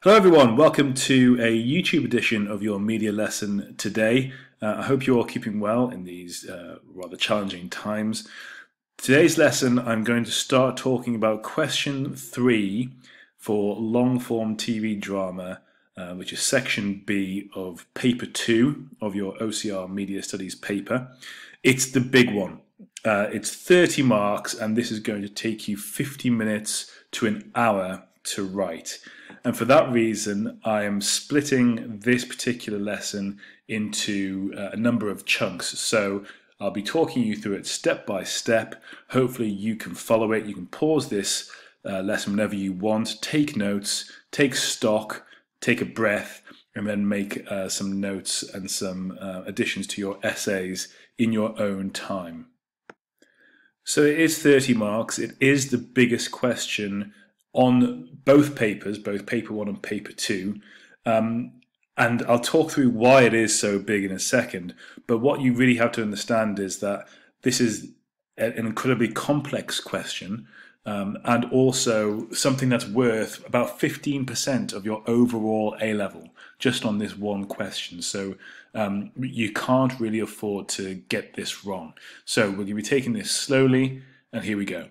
Hello everyone, welcome to a YouTube edition of your media lesson today. I hope you're all keeping well in these rather challenging times. Today's lesson I'm going to start talking about question 3 for long-form TV drama, which is section B of paper 2 of your OCR Media Studies paper. It's the big one. It's 30 marks and this is going to take you 50 minutes to an hour to write. And for that reason, I am splitting this particular lesson into a number of chunks. So I'll be talking you through it step by step. Hopefully you can follow it. You can pause this lesson whenever you want, take notes, take stock, take a breath, and then make some notes and some additions to your essays in your own time. So it is 30 marks. It is the biggest question on both papers, both paper 1 and paper 2, and I'll talk through why it is so big in a second. But what you really have to understand is that this is an incredibly complex question, and also something that's worth about 15% of your overall A-level, just on this one question. So you can't really afford to get this wrong. So we're going to be taking this slowly, and here we go.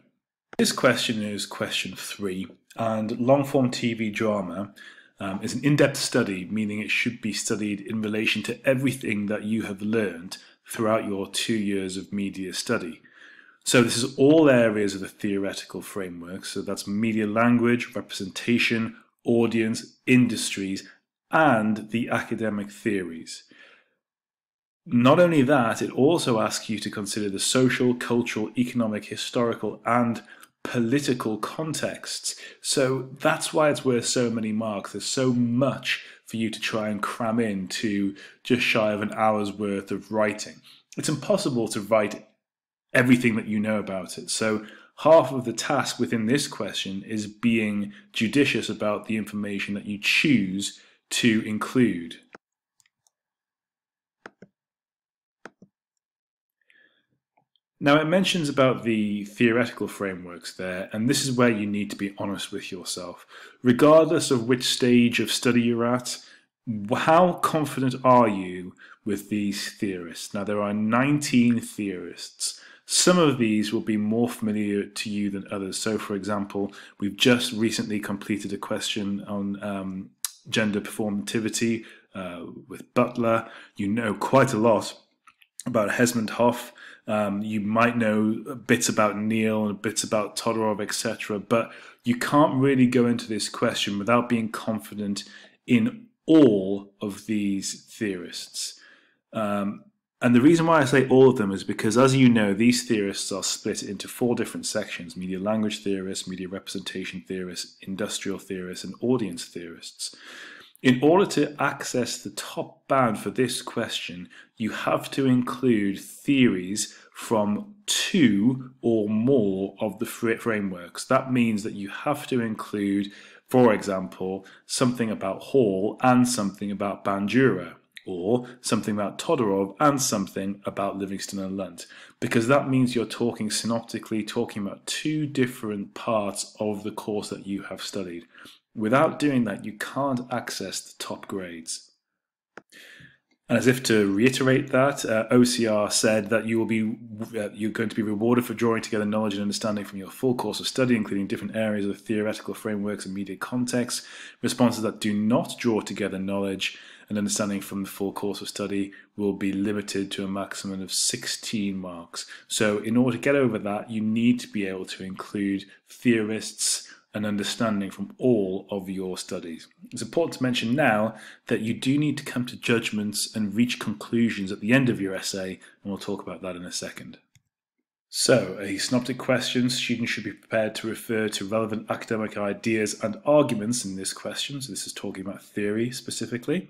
This question is question 3, and long-form TV drama is an in-depth study, meaning it should be studied in relation to everything that you have learned throughout your 2 years of media study. So this is all areas of the theoretical framework, so that's media language, representation, audience, industries, and the academic theories. Not only that, it also asks you to consider the social, cultural, economic, historical, and political contexts. So that's why it's worth so many marks. There's so much for you to try and cram into just shy of an hour's worth of writing. It's impossible to write everything that you know about it. So half of the task within this question is being judicious about the information that you choose to include. Now, it mentions about the theoretical frameworks there, and this is where you need to be honest with yourself. Regardless of which stage of study you're at, how confident are you with these theorists? Now, there are 19 theorists. Some of these will be more familiar to you than others. So, for example, we've just recently completed a question on gender performativity with Butler. You know quite a lot about Hesmond Hoff. You might know bits about Neil and bits about Todorov, etc. But you can't really go into this question without being confident in all of these theorists. And the reason why I say all of them is because, as you know, these theorists are split into 4 different sections: media language theorists, media representation theorists, industrial theorists, and audience theorists. In order to access the top band for this question, you have to include theories from 2 or more of the frameworks. That means that you have to include, for example, something about Hall and something about Bandura, or something about Todorov and something about Livingston and Lunt, because that means you're talking synoptically, talking about 2 different parts of the course that you have studied. Without doing that, you can't access the top grades. And as if to reiterate that, OCR said that you're going to be rewarded for drawing together knowledge and understanding from your full course of study, including different areas of the theoretical frameworks and media contexts. Responses that do not draw together knowledge and understanding from the full course of study will be limited to a maximum of 16 marks. So in order to get over that, you need to be able to include theorists and understanding from all of your studies. It's important to mention now that you do need to come to judgments and reach conclusions at the end of your essay, and we'll talk about that in a second. So, a synoptic question: students should be prepared to refer to relevant academic ideas and arguments in this question. So this is talking about theory specifically.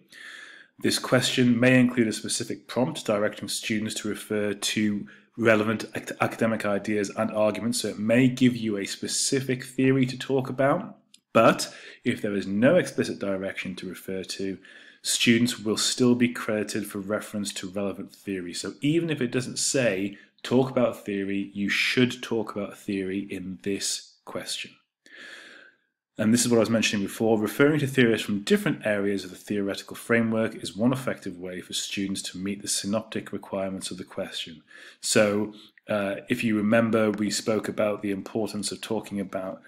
This question may include a specific prompt directing students to refer to relevant academic ideas and arguments, so it may give you a specific theory to talk about, but if there is no explicit direction to refer to, students will still be credited for reference to relevant theory. So even if it doesn't say talk about theory, you should talk about theory in this question. And this is what I was mentioning before. Referring to theorists from different areas of the theoretical framework is one effective way for students to meet the synoptic requirements of the question. So if you remember, we spoke about the importance of talking about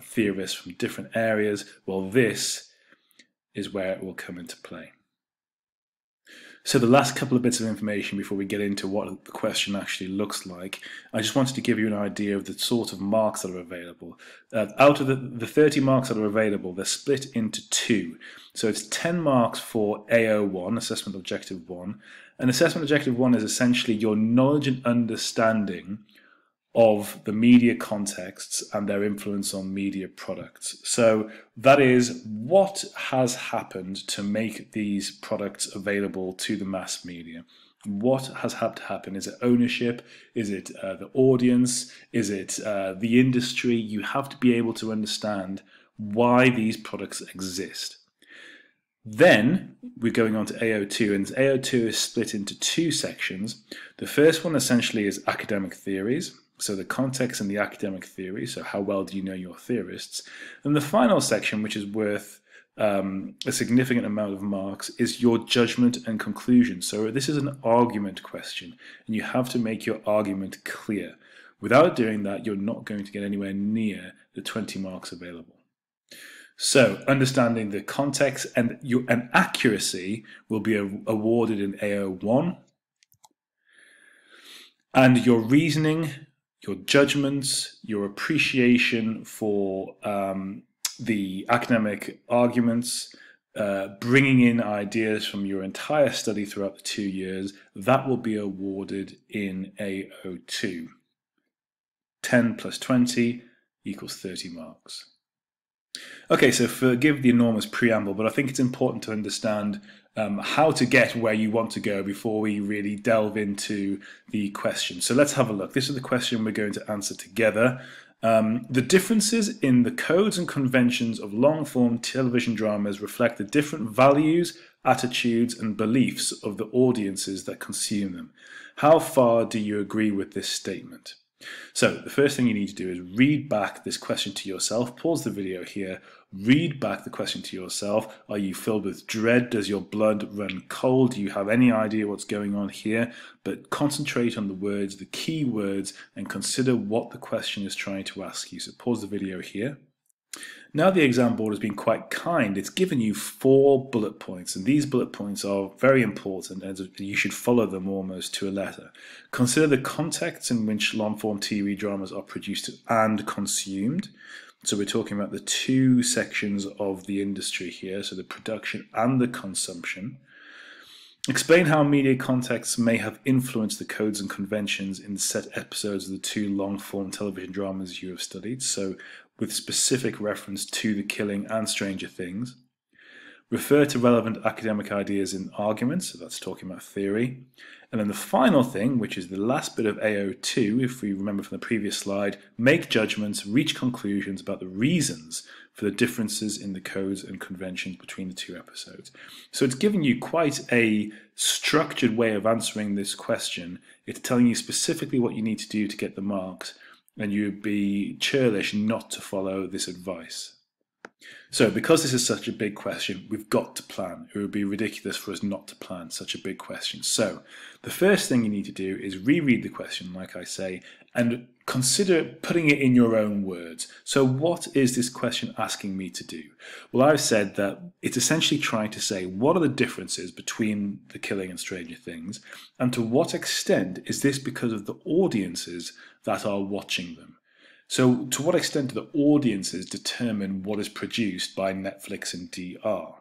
theorists from different areas. Well, this is where it will come into play. So the last couple of bits of information before we get into what the question actually looks like, I just wanted to give you an idea of the sort of marks that are available. Out of the 30 marks that are available, they're split into two. So it's 10 marks for AO1, Assessment Objective 1, and Assessment Objective 1 is essentially your knowledge and understanding of the media contexts and their influence on media products. So that is what has happened to make these products available to the mass media. What has had to happen? Is it ownership? Is it the audience? Is it the industry? You have to be able to understand why these products exist. Then we're going on to AO2, and AO2 is split into two sections. The first one essentially is academic theories. So the context and the academic theory, so how well do you know your theorists? And the final section, which is worth a significant amount of marks, is your judgment and conclusion. So this is an argument question, and you have to make your argument clear. Without doing that, you're not going to get anywhere near the 20 marks available. So understanding the context and accuracy will be awarded in AO1, and your reasoning, your judgments, your appreciation for the academic arguments, bringing in ideas from your entire study throughout the 2 years, that will be awarded in AO2. 10 plus 20 equals 30 marks. Okay, so forgive the enormous preamble, but I think it's important to understand how to get where you want to go before we really delve into the question. So let's have a look. This is the question we're going to answer together. The differences in the codes and conventions of long-form television dramas reflect the different values, attitudes, and beliefs of the audiences that consume them. How far do you agree with this statement? So the first thing you need to do is read back this question to yourself. Pause the video here. Read back the question to yourself. Are you filled with dread? Does your blood run cold? Do you have any idea what's going on here? But concentrate on the words, the key words, and consider what the question is trying to ask you. So pause the video here. Now the exam board has been quite kind. It's given you 4 bullet points, and these bullet points are very important, and you should follow them almost to a letter. Consider the context in which long-form TV dramas are produced and consumed. So we're talking about the 2 sections of the industry here, so the production and the consumption. Explain how media contexts may have influenced the codes and conventions in set episodes of the 2 long-form television dramas you have studied, so with specific reference to The Killing and Stranger Things. Refer to relevant academic ideas in arguments, so that's talking about theory. And then the final thing, which is the last bit of AO2, if we remember from the previous slide, make judgments, reach conclusions about the reasons for the differences in the codes and conventions between the 2 episodes. So it's giving you quite a structured way of answering this question. It's telling you specifically what you need to do to get the marks, and you'd be churlish not to follow this advice. So because this is such a big question, we've got to plan. It would be ridiculous for us not to plan such a big question. So the first thing you need to do is reread the question, like I say, and consider putting it in your own words. So what is this question asking me to do? Well, I've said that it's essentially trying to say, what are the differences between The Killing and Stranger Things, and to what extent is this because of the audiences that are watching them? So to what extent do the audiences determine what is produced by Netflix and DR?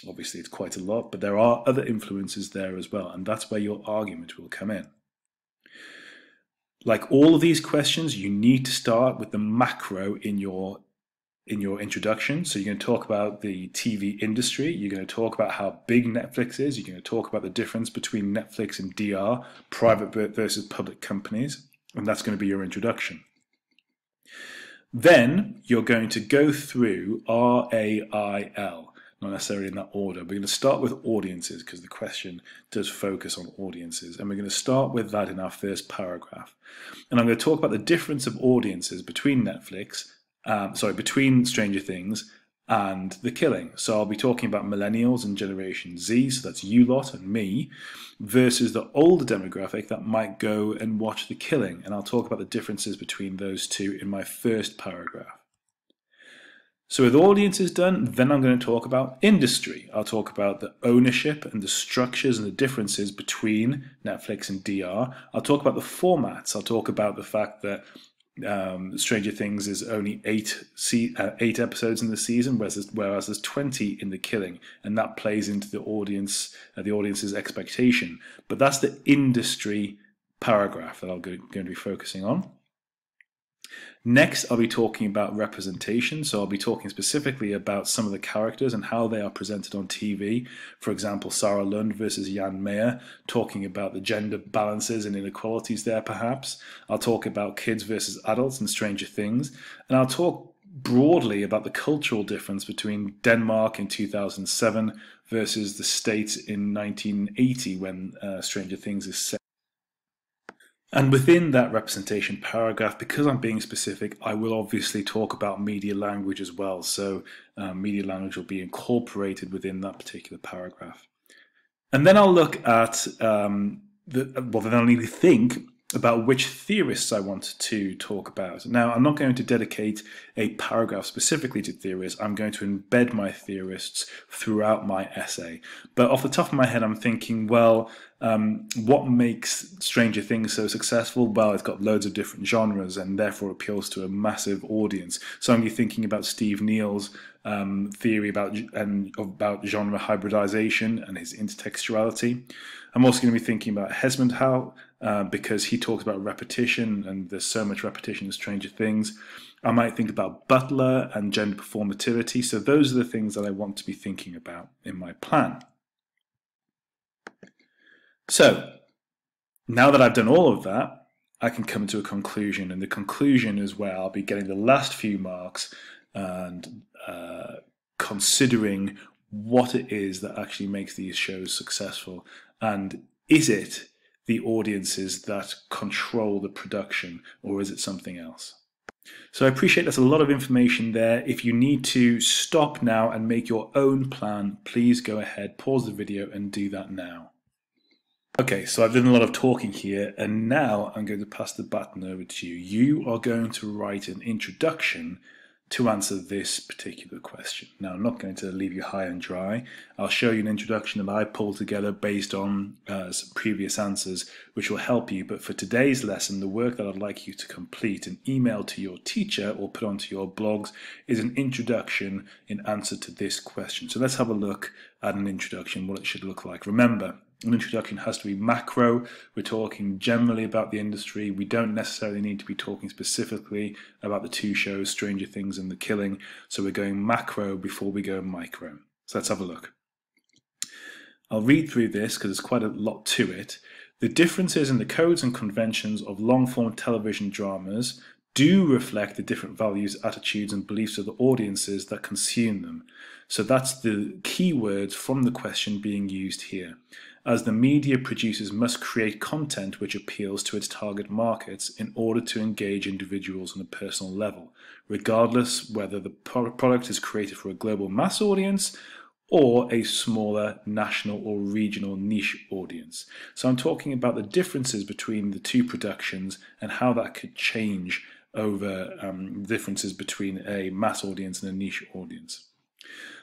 Obviously it's quite a lot, but there are other influences there as well, and that's where your argument will come in. Like all of these questions, you need to start with the macro in your introduction. So you're going to talk about the TV industry, you're going to talk about how big Netflix is, you're going to talk about the difference between Netflix and DR, private versus public companies, and that's going to be your introduction. Then you're going to go through RAIL, not necessarily in that order. We're going to start with audiences because the question does focus on audiences, and we're going to start with that in our first paragraph. And I'm going to talk about the difference of audiences between Netflix between Stranger Things and The Killing. So I'll be talking about millennials and Generation Z, so that's you lot and me, versus the older demographic that might go and watch The Killing. And I'll talk about the differences between those two in my first paragraph. So with audiences done, then I'm going to talk about industry. I'll talk about the ownership and the structures and the differences between Netflix and DR. I'll talk about the formats. I'll talk about the fact that Stranger Things is only eight episodes in the season, whereas there's 20 in The Killing, and that plays into the audience's expectation. But that's the industry paragraph that I'm going to be focusing on. Next, I'll be talking about representation, so I'll be talking specifically about some of the characters and how they are presented on TV. For example, Sarah Lund versus Jan Meyer, talking about the gender balances and inequalities there perhaps. I'll talk about kids versus adults in Stranger Things, and I'll talk broadly about the cultural difference between Denmark in 2007 versus the States in 1980 when Stranger Things is set. And within that representation paragraph, because I'm being specific, I will obviously talk about media language as well. So media language will be incorporated within that particular paragraph. And then I'll look at, then I'll need to think about which theorists I want to talk about. Now, I'm not going to dedicate a paragraph specifically to theorists. I'm going to embed my theorists throughout my essay. But off the top of my head, I'm thinking, well, what makes Stranger Things so successful? Well, it's got loads of different genres and therefore appeals to a massive audience. So I'm going to be thinking about Steve Neal's theory about genre hybridization and his intertextuality. I'm also going to be thinking about Hesmondhalgh because he talks about repetition, and there's so much repetition in Stranger Things. I might think about Butler and gender performativity. So those are the things that I want to be thinking about in my plan. So now that I've done all of that, I can come to a conclusion, and the conclusion is where I'll be getting the last few marks and considering what it is that actually makes these shows successful, and is it the audiences that control the production, or is it something else? So I appreciate there's a lot of information there. If you need to stop now and make your own plan, please go ahead, pause the video and do that now. Okay, so I've done a lot of talking here, and now I'm going to pass the baton over to you. You are going to write an introduction to answer this particular question. Now, I'm not going to leave you high and dry. I'll show you an introduction that I pulled together based on some previous answers, which will help you. But for today's lesson, the work that I'd like you to complete and email to your teacher or put onto your blogs is an introduction in answer to this question. So let's have a look at an introduction, what it should look like. Remember, an introduction has to be macro. We're talking generally about the industry. We don't necessarily need to be talking specifically about the two shows, Stranger Things and The Killing. So we're going macro before we go micro. So let's have a look. I'll read through this because there's quite a lot to it. The differences in the codes and conventions of long-form television dramas do reflect the different values, attitudes, and beliefs of the audiences that consume them. So that's the key words from the question being used here. As the media producers must create content which appeals to its target markets in order to engage individuals on a personal level, regardless whether the product is created for a global mass audience or a smaller national or regional niche audience. So I'm talking about the differences between the two productions and how that could change over differences between a mass audience and a niche audience.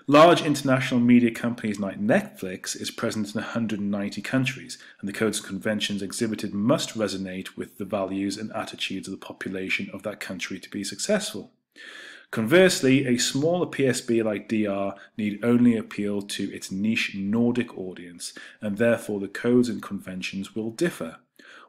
Large international media companies like Netflix is present in 190 countries, and the codes and conventions exhibited must resonate with the values and attitudes of the population of that country to be successful. Conversely, a smaller PSB like DR need only appeal to its niche Nordic audience, and therefore the codes and conventions will differ.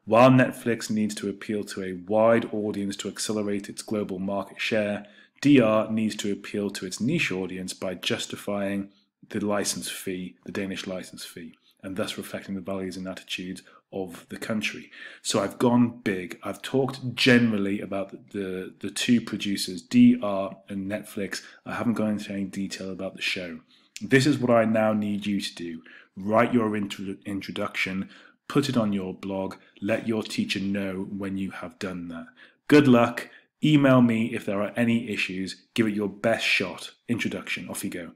While Netflix needs to appeal to a wide audience to accelerate its global market share, DR needs to appeal to its niche audience by justifying the license fee, the Danish license fee, and thus reflecting the values and attitudes of the country. So I've gone big. I've talked generally about the two producers, DR and Netflix. I haven't gone into any detail about the show. This is what I now need you to do. Write your introduction, put it on your blog, let your teacher know when you have done that. Good luck. Email me if there are any issues. Give it your best shot. Introduction. Off you go.